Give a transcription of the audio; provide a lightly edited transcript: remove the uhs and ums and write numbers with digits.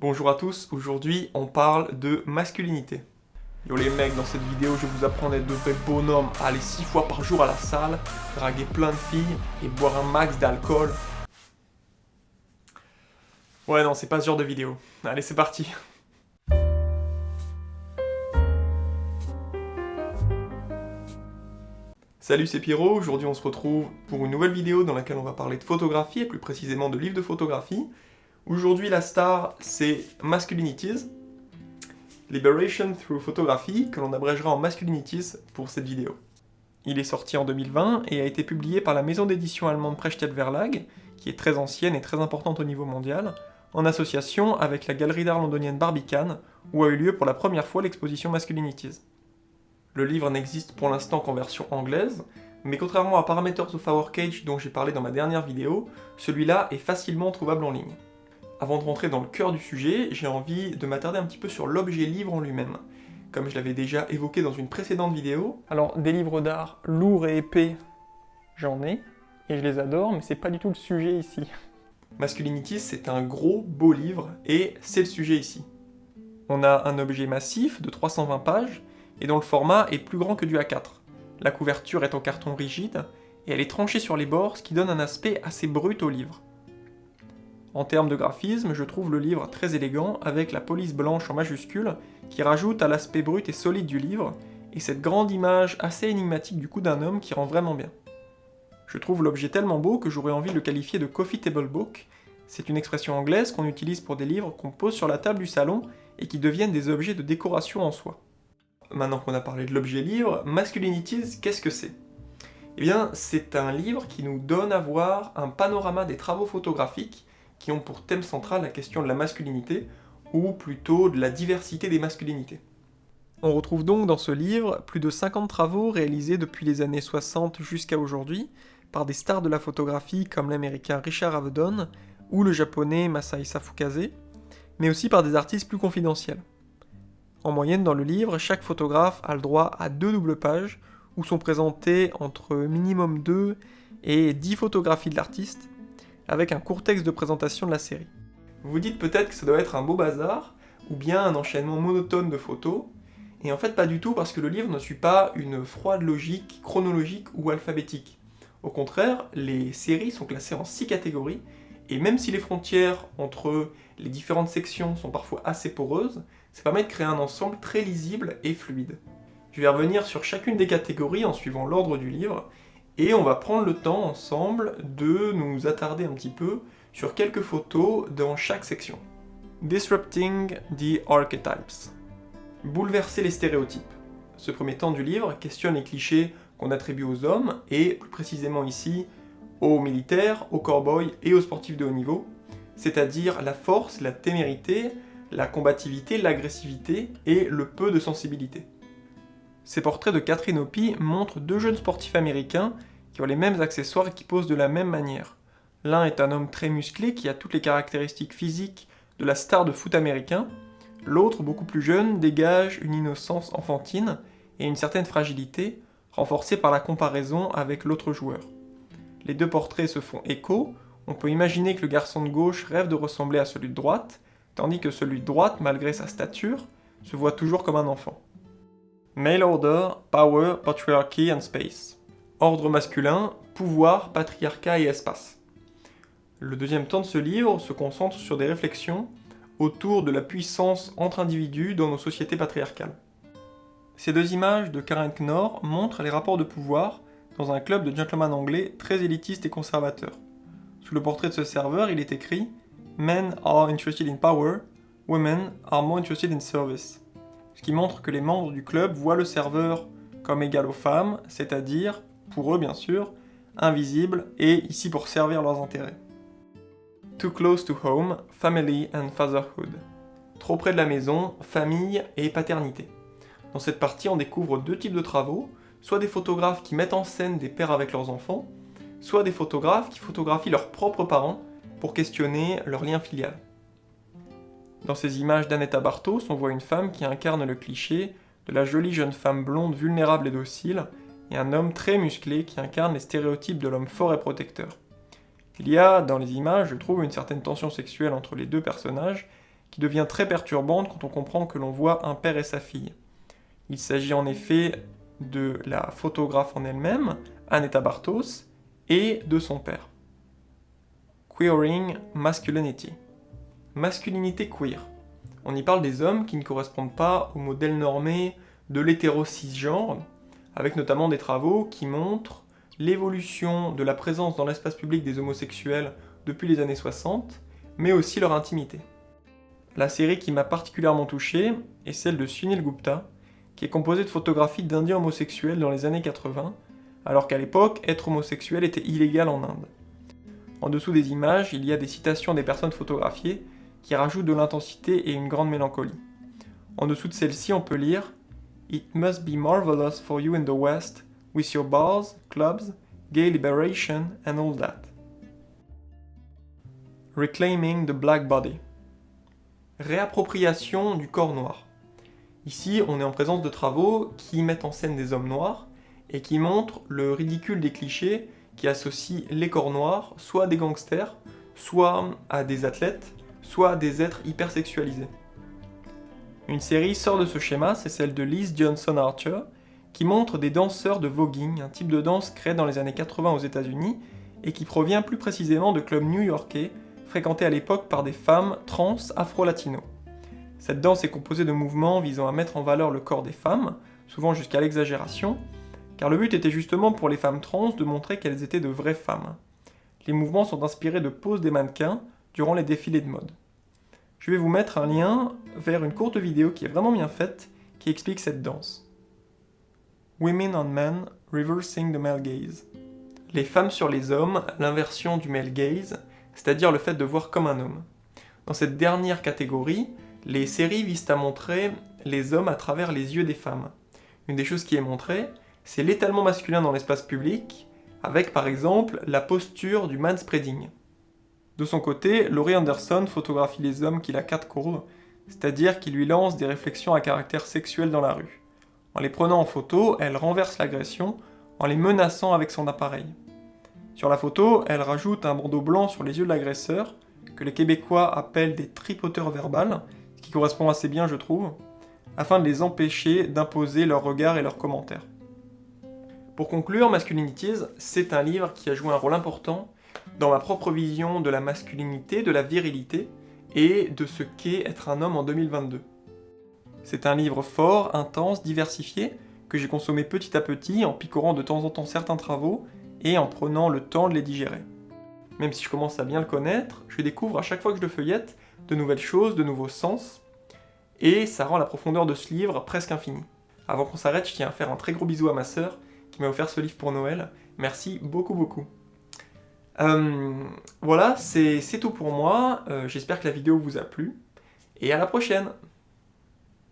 Bonjour à tous, aujourd'hui on parle de masculinité. Yo les mecs, dans cette vidéo je vous apprends à être de vrais bonhommes, à aller 6 fois par jour à la salle, draguer plein de filles et boire un max d'alcool. Ouais non, c'est pas ce genre de vidéo. Allez c'est parti. Salut c'est Pierrot, aujourd'hui on se retrouve pour une nouvelle vidéo dans laquelle on va parler de photographie et plus précisément de livres de photographie. Aujourd'hui la star c'est Masculinities, Liberation Through Photography, que l'on abrégera en Masculinities pour cette vidéo. Il est sorti en 2020 et a été publié par la maison d'édition allemande Prechtet Verlag, qui est très ancienne et très importante au niveau mondial, en association avec la galerie d'art londonienne Barbican, où a eu lieu pour la première fois l'exposition Masculinities. Le livre n'existe pour l'instant qu'en version anglaise, mais contrairement à Parameters of Our Cage dont j'ai parlé dans ma dernière vidéo, celui-là est facilement trouvable en ligne. Avant de rentrer dans le cœur du sujet, j'ai envie de m'attarder un petit peu sur l'objet livre en lui-même. Comme je l'avais déjà évoqué dans une précédente vidéo. Alors, des livres d'art lourds et épais, j'en ai, et je les adore, mais c'est pas du tout le sujet ici. Masculinities, c'est un gros, beau livre, et c'est le sujet ici. On a un objet massif de 320 pages, et dont le format est plus grand que du A4. La couverture est en carton rigide, et elle est tranchée sur les bords, ce qui donne un aspect assez brut au livre. En termes de graphisme, je trouve le livre très élégant, avec la police blanche en majuscule, qui rajoute à l'aspect brut et solide du livre, et cette grande image assez énigmatique du cou d'un homme qui rend vraiment bien. Je trouve l'objet tellement beau que j'aurais envie de le qualifier de coffee table book. C'est une expression anglaise qu'on utilise pour des livres qu'on pose sur la table du salon et qui deviennent des objets de décoration en soi. Maintenant qu'on a parlé de l'objet livre, Masculinities, qu'est-ce que c'est ? Eh bien, c'est un livre qui nous donne à voir un panorama des travaux photographiques qui ont pour thème central la question de la masculinité, ou plutôt de la diversité des masculinités. On retrouve donc dans ce livre plus de 50 travaux réalisés depuis les années 60 jusqu'à aujourd'hui, par des stars de la photographie comme l'américain Richard Avedon, ou le japonais Masai Safukaze, mais aussi par des artistes plus confidentiels. En moyenne dans le livre, chaque photographe a le droit à 2 doubles pages, où sont présentées entre minimum 2 et 10 photographies de l'artiste, avec un court texte de présentation de la série. Vous vous dites peut-être que ça doit être un beau bazar, ou bien un enchaînement monotone de photos, et en fait pas du tout parce que le livre ne suit pas une froide logique chronologique ou alphabétique. Au contraire, les séries sont classées en 6 catégories, et même si les frontières entre les différentes sections sont parfois assez poreuses, ça permet de créer un ensemble très lisible et fluide. Je vais revenir sur chacune des catégories en suivant l'ordre du livre, et on va prendre le temps ensemble de nous attarder un petit peu sur quelques photos dans chaque section. Disrupting the Archetypes. Bouleverser les stéréotypes. Ce premier temps du livre questionne les clichés qu'on attribue aux hommes, et plus précisément ici, aux militaires, aux cow-boys et aux sportifs de haut niveau, c'est-à-dire la force, la témérité, la combativité, l'agressivité et le peu de sensibilité. Ces portraits de Catherine Opie montrent 2 jeunes sportifs américains qui ont les mêmes accessoires et qui posent de la même manière. L'un est un homme très musclé qui a toutes les caractéristiques physiques de la star de foot américain, l'autre, beaucoup plus jeune, dégage une innocence enfantine et une certaine fragilité, renforcée par la comparaison avec l'autre joueur. Les 2 portraits se font écho, on peut imaginer que le garçon de gauche rêve de ressembler à celui de droite, tandis que celui de droite, malgré sa stature, se voit toujours comme un enfant. Male Order, Power, Patriarchy and Space. Ordre masculin, pouvoir, patriarcat et espace. Le deuxième temps de ce livre se concentre sur des réflexions autour de la puissance entre individus dans nos sociétés patriarcales. Ces 2 images de Karen Knorr montrent les rapports de pouvoir dans un club de gentlemen anglais très élitiste et conservateur. Sous le portrait de ce serveur, il est écrit « Men are interested in power, women are more interested in service », ce qui montre que les membres du club voient le serveur comme égal aux femmes, c'est-à-dire, pour eux bien sûr, invisible et ici pour servir leurs intérêts. Too close to home, family and fatherhood. Trop près de la maison, famille et paternité. Dans cette partie, on découvre 2 types de travaux, soit des photographes qui mettent en scène des pères avec leurs enfants, soit des photographes qui photographient leurs propres parents pour questionner leur lien filial. Dans ces images d'Annetta Bartos, on voit une femme qui incarne le cliché de la jolie jeune femme blonde vulnérable et docile, et un homme très musclé qui incarne les stéréotypes de l'homme fort et protecteur. Il y a, dans les images, je trouve, une certaine tension sexuelle entre les 2 personnages, qui devient très perturbante quand on comprend que l'on voit un père et sa fille. Il s'agit en effet de la photographe en elle-même, Annetta Bartos, et de son père. Queering masculinity. Masculinité queer. On y parle des hommes qui ne correspondent pas au modèle normé de l'hétéro-cisgenre, avec notamment des travaux qui montrent l'évolution de la présence dans l'espace public des homosexuels depuis les années 60, mais aussi leur intimité. La série qui m'a particulièrement touché est celle de Sunil Gupta, qui est composée de photographies d'Indiens homosexuels dans les années 80, alors qu'à l'époque, être homosexuel était illégal en Inde. En dessous des images, il y a des citations des personnes photographiées qui rajoutent de l'intensité et une grande mélancolie. En dessous de celle-ci, on peut lire « It must be marvelous for you in the West, with your bars, clubs, gay liberation and all that. » Reclaiming the black body. Réappropriation du corps noir. Ici, on est en présence de travaux qui mettent en scène des hommes noirs et qui montrent le ridicule des clichés qui associent les corps noirs soit à des gangsters, soit à des athlètes, soit à des êtres hypersexualisés. Une série sort de ce schéma, c'est celle de Liz Johnson Archer, qui montre des danseurs de voguing, un type de danse créé dans les années 80 aux États-Unis et qui provient plus précisément de clubs new-yorkais fréquentés à l'époque par des femmes trans afro-latino. Cette danse est composée de mouvements visant à mettre en valeur le corps des femmes, souvent jusqu'à l'exagération, car le but était justement pour les femmes trans de montrer qu'elles étaient de vraies femmes. Les mouvements sont inspirés de poses des mannequins durant les défilés de mode. Je vais vous mettre un lien vers une courte vidéo qui est vraiment bien faite, qui explique cette danse. Women on Men, Reversing the Male Gaze. Les femmes sur les hommes, l'inversion du male gaze, c'est-à-dire le fait de voir comme un homme. Dans cette dernière catégorie, les séries visent à montrer les hommes à travers les yeux des femmes. Une des choses qui est montrée, c'est l'étalement masculin dans l'espace public, avec par exemple la posture du manspreading. De son côté, Laurie Anderson photographie les hommes qui la catcall, c'est-à-dire qui lui lancent des réflexions à caractère sexuel dans la rue. En les prenant en photo, elle renverse l'agression en les menaçant avec son appareil. Sur la photo, elle rajoute un bandeau blanc sur les yeux de l'agresseur, que les Québécois appellent des tripoteurs verbales, ce qui correspond assez bien je trouve, afin de les empêcher d'imposer leurs regards et leurs commentaires. Pour conclure, Masculinities, c'est un livre qui a joué un rôle important dans ma propre vision de la masculinité, de la virilité, et de ce qu'est être un homme en 2022. C'est un livre fort, intense, diversifié, que j'ai consommé petit à petit en picorant de temps en temps certains travaux et en prenant le temps de les digérer. Même si je commence à bien le connaître, je découvre à chaque fois que je le feuillette de nouvelles choses, de nouveaux sens, et ça rend la profondeur de ce livre presque infinie. Avant qu'on s'arrête, je tiens à faire un très gros bisou à ma sœur qui m'a offert ce livre pour Noël. Merci beaucoup beaucoup. Voilà, c'est tout pour moi. J'espère que la vidéo vous a plu, et à la prochaine!